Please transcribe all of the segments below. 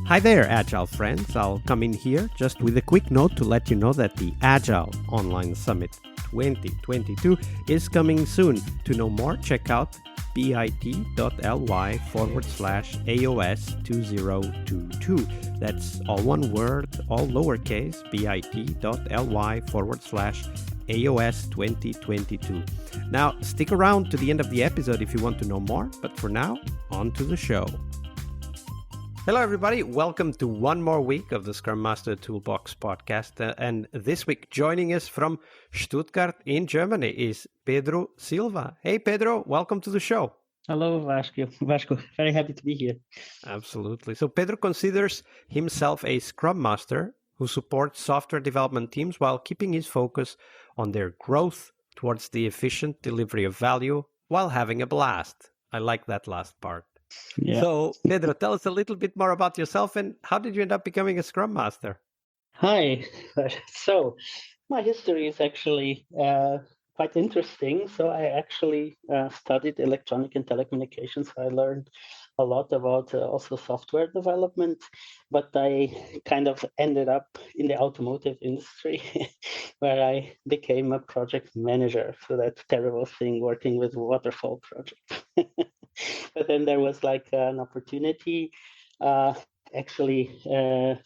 Hi there, Agile friends. I'll come in here just with a quick note to let you know that the Agile Online Summit 2022 is coming soon. To know more, check out bit.ly/AOS2022. That's all one word, all lowercase, bit.ly/AOS2022. Now, stick around to the end of the episode if you want to know more, but for now, on to the show. Hello, everybody. Welcome to one more week of the Scrum Master Toolbox podcast. And this week, joining us from Stuttgart in Germany is Pedro Silva. Hey, Pedro, welcome to the show. Hello, Vasco. Very happy to be here. Absolutely. So Pedro considers himself a Scrum Master who supports software development teams while keeping his focus on their growth towards the efficient delivery of value while having a blast. I like that last part. Yeah. So, Pedro, tell us a little bit more about yourself and how did you end up becoming a Scrum Master? Hi. So, my history is actually quite interesting. So, I actually studied electronic and telecommunications. I learned a lot about also software development, but I kind of ended up in the automotive industry where I became a project manager. So, that terrible thing working with waterfall projects. But then there was like an opportunity. Actually, the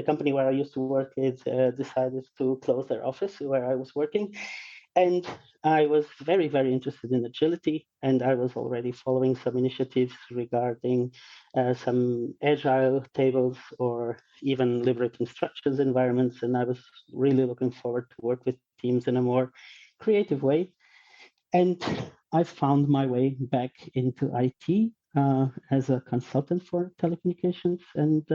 company where I used to work decided to close their office where I was working, and I was very, very interested in agility, and I was already following some initiatives regarding some agile tables or even liberating structures environments, and I was really looking forward to work with teams in a more creative way. And I found my way back into IT as a consultant for telecommunications. And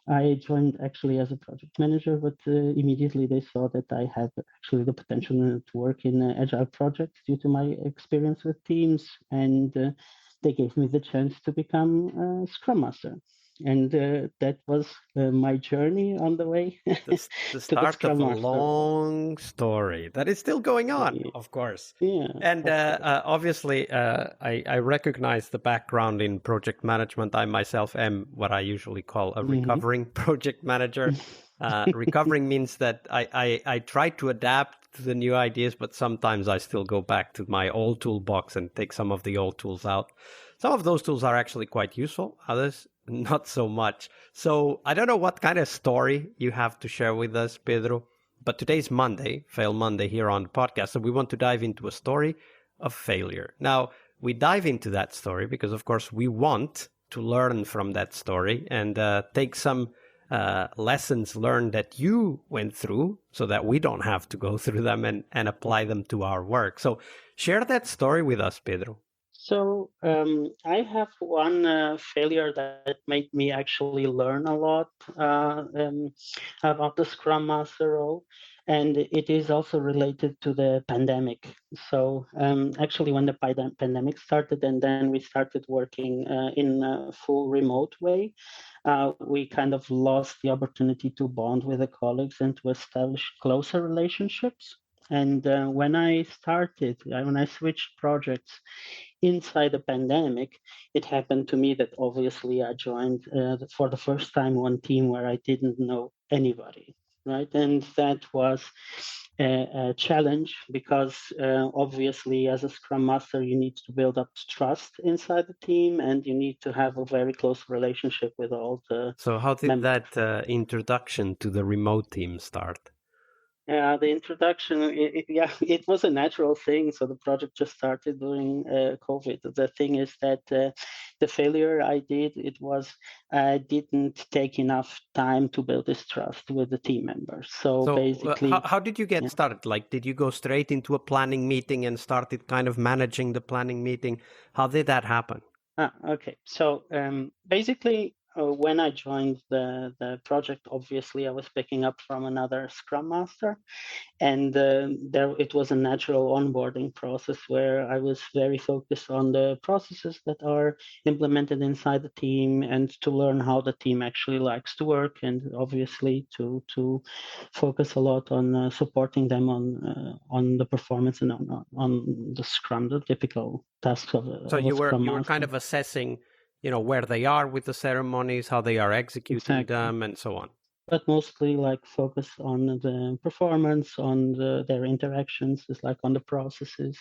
I joined actually as a project manager, but immediately they saw that I had actually the potential to work in agile projects due to my experience with teams. And they gave me the chance to become a Scrum Master. And that was my journey on the way the start of a long story that is still going on, of course. Yeah, and obviously, I recognize the background in project management. I myself am what I usually call a recovering project manager. Recovering means that I try to adapt to the new ideas, but sometimes I still go back to my old toolbox and take some of the old tools out. Some of those tools are actually quite useful, others not so much. So I don't know what kind of story you have to share with us, Pedro, but today's Monday, Fail Monday here on the podcast, so we want to dive into a story of failure. Now, we dive into that story because, of course, we want to learn from that story and take some lessons learned that you went through so that we don't have to go through them and apply them to our work. So share that story with us, Pedro. So I have one failure that made me actually learn a lot about the Scrum Master role, and it is also related to the pandemic. So actually, when the pandemic started, and then we started working in a full remote way, we kind of lost the opportunity to bond with the colleagues and to establish closer relationships. And when I switched projects inside the pandemic, it happened to me that obviously I joined for the first time one team where I didn't know anybody, right? And that was a challenge because obviously as a Scrum Master, you need to build up trust inside the team and you need to have a very close relationship with all the So how did that introduction to the remote team start? The introduction, it was a natural thing. So the project just started during COVID. The thing is that the failure I did, it was I didn't take enough time to build this trust with the team members. So basically, how did you get started? Like, did you go straight into a planning meeting and started kind of managing the planning meeting? How did that happen? Okay. So basically, when I joined the project, obviously I was picking up from another Scrum Master, and it was a natural onboarding process where I was very focused on the processes that are implemented inside the team and to learn how the team actually likes to work, and obviously to focus a lot on supporting them on the performance and on the Scrum, the typical tasks of so of you a Scrum were Master. kind of assessing where they are with the ceremonies, how they are executing Exactly. them, and so on. But mostly like focus on the performance, on their interactions, just like on the processes.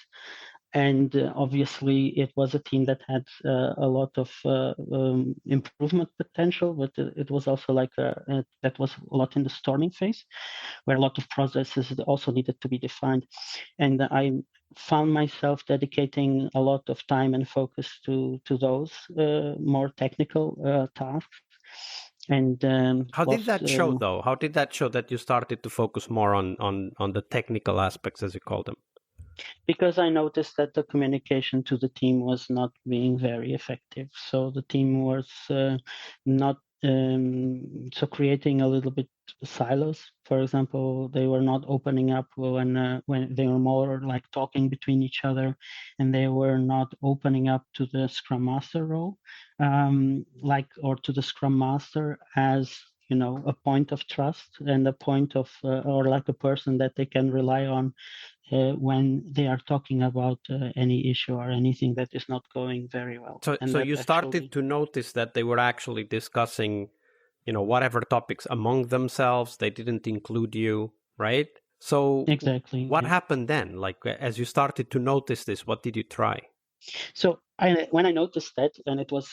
And obviously, it was a team that had a lot of improvement potential, but it was also like that was a lot in the storming phase, where a lot of processes also needed to be defined. And I found myself dedicating a lot of time and focus to those more technical tasks. And How did plus, that show, though? How did that show that you started to focus more on the technical aspects, as you call them? because I noticed that the communication to the team was not being very effective. So the team was not so creating a little bit silos. For example, they were not opening up when they were more like talking between each other, and they were not opening up to the Scrum Master role, or to the Scrum Master as a point of trust and a point of or like a person that they can rely on when they are talking about any issue or anything that is not going very well. And So that you started actually, to notice that they were actually discussing, whatever topics among themselves. They didn't include you, right? So exactly, what yeah. happened then? Like, as you started to notice this, what did you try? So when I noticed that, and it was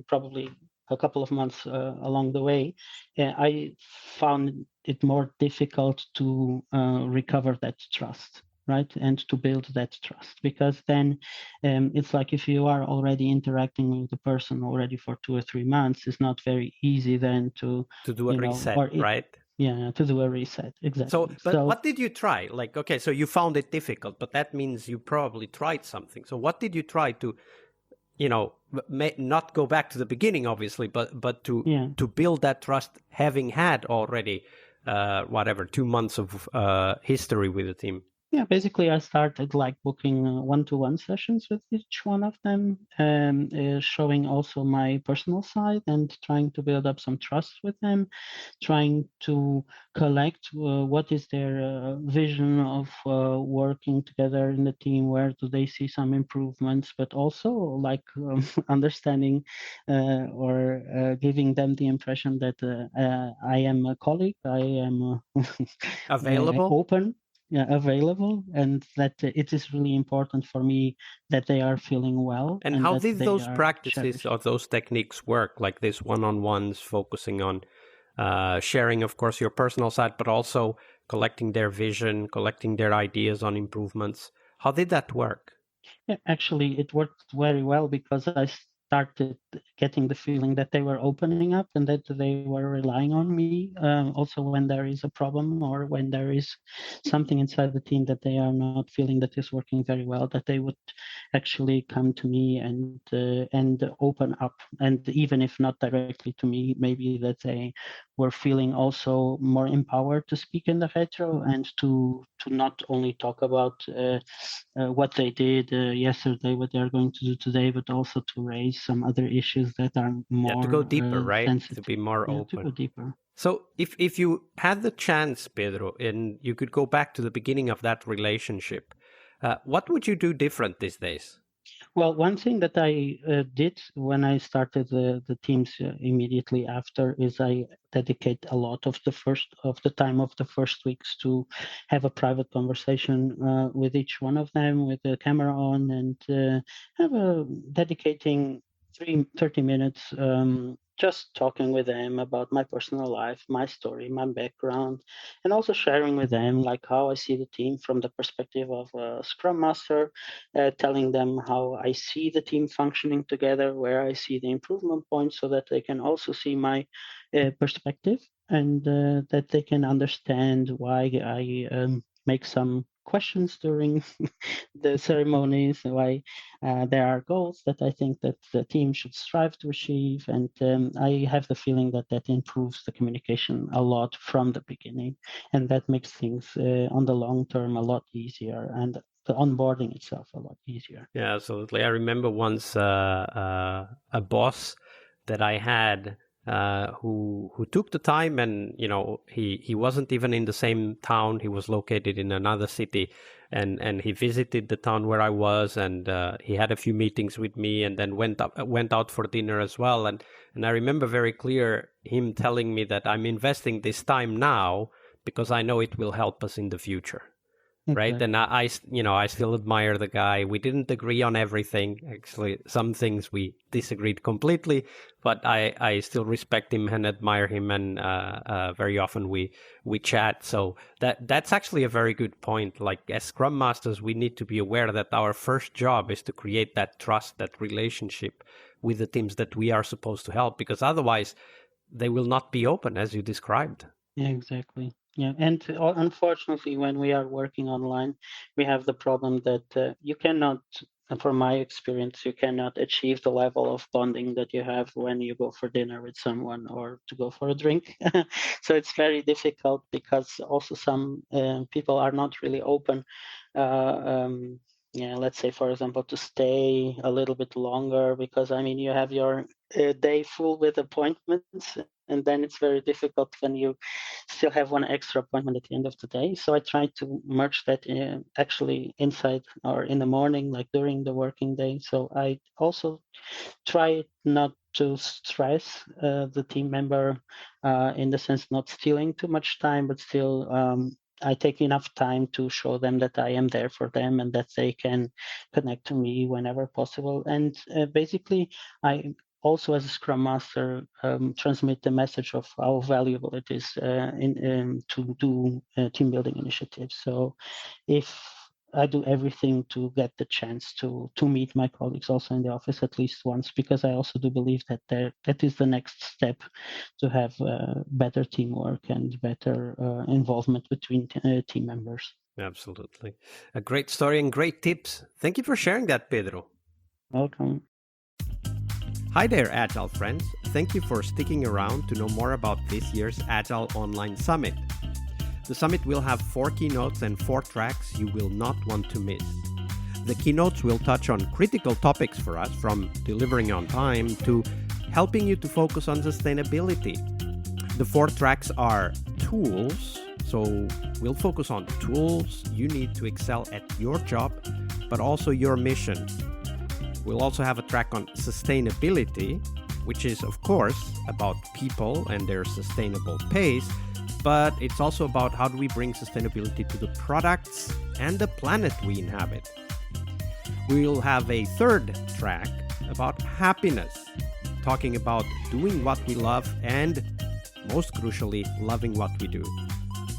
probably a couple of months along the way, I found it more difficult to recover that trust, right? And to build that trust, because then it's like if you are already interacting with the person already for 2 or 3 months, it's not very easy then to, To do a reset, or it, right? yeah, to do a reset. So, Exactly. but So what did you try? Like, okay, so you found it difficult, but that means you probably tried something. So what did you try to, not go back to the beginning, obviously, but to yeah. build that trust, having had already, 2 months of history with the team? Yeah, basically, I started like booking one-to-one sessions with each one of them, showing also my personal side and trying to build up some trust with them, trying to collect what is their vision of working together in the team, where do they see some improvements, but also like understanding or giving them the impression that I am a colleague, I am Available? open, yeah, available, and that it is really important for me that they are feeling well And and how that did they those are practices cherished. or those techniques work? Like this one-on-ones, focusing on sharing, of course, your personal side, but also collecting their vision, collecting their ideas on improvements. How did that work? Yeah, actually, it worked very well because I started getting the feeling that they were opening up and that they were relying on me. Also, when there is a problem or when there is something inside the team that they are not feeling that is working very well, that they would actually come to me and open up. And even if not directly to me, maybe that they were feeling also more empowered to speak in the retro and to not only talk about what they did yesterday, what they are going to do today, but also to raise some other issues that are Yeah, to go more deeper, right? To sensitive. be more Yeah, to open. go deeper. So if you had the chance, Pedro, and you could go back to the beginning of that relationship, what would you do different these days? Well, one thing that I did when I started the teams immediately after is I dedicate a lot of the time of the first weeks to have a private conversation with each one of them with the camera on and have a dedicating 30 minutes just talking with them about my personal life, my story, my background, and also sharing with them like how I see the team from the perspective of a Scrum Master, telling them how I see the team functioning together, where I see the improvement points, so that they can also see my perspective and that they can understand why I make some questions during the ceremonies, why there are goals that I think that the team should strive to achieve. And I have the feeling that that improves the communication a lot from the beginning. And that makes things on the long term a lot easier. And the onboarding itself a lot easier. Yeah, absolutely. I remember once a boss that I had who took the time, and he wasn't even in the same town. He was located in another city, and he visited the town where I was, and he had a few meetings with me, and then went out for dinner as well. And I remember very clear him telling me that I'm investing this time now because I know it will help us in the future. Right. And I still admire the guy. We didn't agree on everything. Actually, some things we disagreed completely, but I still respect him and admire him. And very often we chat. So that's actually a very good point. Like, as Scrum Masters, we need to be aware that our first job is to create that trust, that relationship with the teams that we are supposed to help, because otherwise they will not be open, as you described. Yeah, exactly. Yeah, and unfortunately, when we are working online, we have the problem that you cannot, from my experience, you cannot achieve the level of bonding that you have when you go for dinner with someone or to go for a drink. So it's very difficult, because also some people are not really open. Let's say, for example, to stay a little bit longer, because you have your day full with appointments, and then it's very difficult when you still have one extra appointment at the end of the day. So I try to merge that actually inside or in the morning, like during the working day. So I also try not to stress the team member in the sense not stealing too much time, but still I take enough time to show them that I am there for them and that they can connect to me whenever possible. And basically, I also, as a Scrum Master, transmit the message of how valuable it is to do team building initiatives. So if I do everything to get the chance to meet my colleagues also in the office at least once, because I also do believe that that is the next step to have better teamwork and better involvement between team members. Absolutely. A great story and great tips. Thank you for sharing that, Pedro. Welcome. Hi there, Agile friends. Thank you for sticking around to know more about this year's Agile Online Summit. The summit will have 4 keynotes and 4 tracks you will not want to miss. The keynotes will touch on critical topics for us, from delivering on time to helping you to focus on sustainability. The 4 tracks are tools, so we'll focus on tools you need to excel at your job, but also your mission. We'll also have a track on sustainability, which is, of course, about people and their sustainable pace, but it's also about how do we bring sustainability to the products and the planet we inhabit. We'll have a 3rd track about happiness, talking about doing what we love and, most crucially, loving what we do.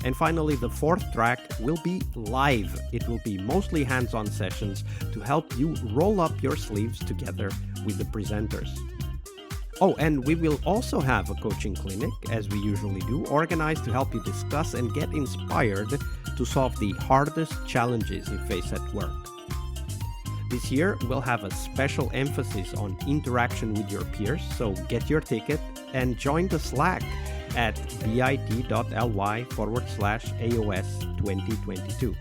And finally, the 4th track will be live. It will be mostly hands-on sessions to help you roll up your sleeves together with the presenters. Oh, and we will also have a coaching clinic, as we usually do, organized to help you discuss and get inspired to solve the hardest challenges you face at work. This year, we'll have a special emphasis on interaction with your peers, so get your ticket and join the Slack at bit.ly/AOS 2022.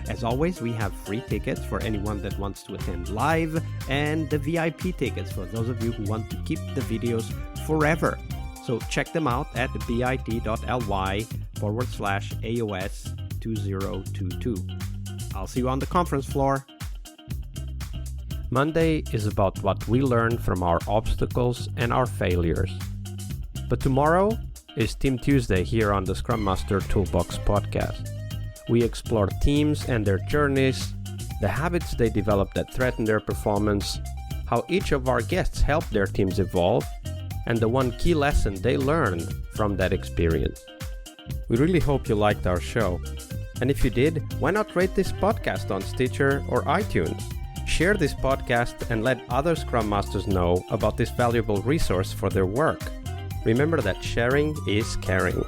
As always, we have free tickets for anyone that wants to attend live, and the VIP tickets for those of you who want to keep the videos forever. So check them out at bit.ly/AOS 2022. I'll see you on the conference floor. Monday is about what we learn from our obstacles and our failures. But tomorrow is Team Tuesday here on the Scrum Master Toolbox podcast. We explore teams and their journeys, the habits they develop that threaten their performance, how each of our guests help their teams evolve, and the one key lesson they learned from that experience. We really hope you liked our show. And if you did, why not rate this podcast on Stitcher or iTunes? Share this podcast and let other Scrum Masters know about this valuable resource for their work. Remember that sharing is caring.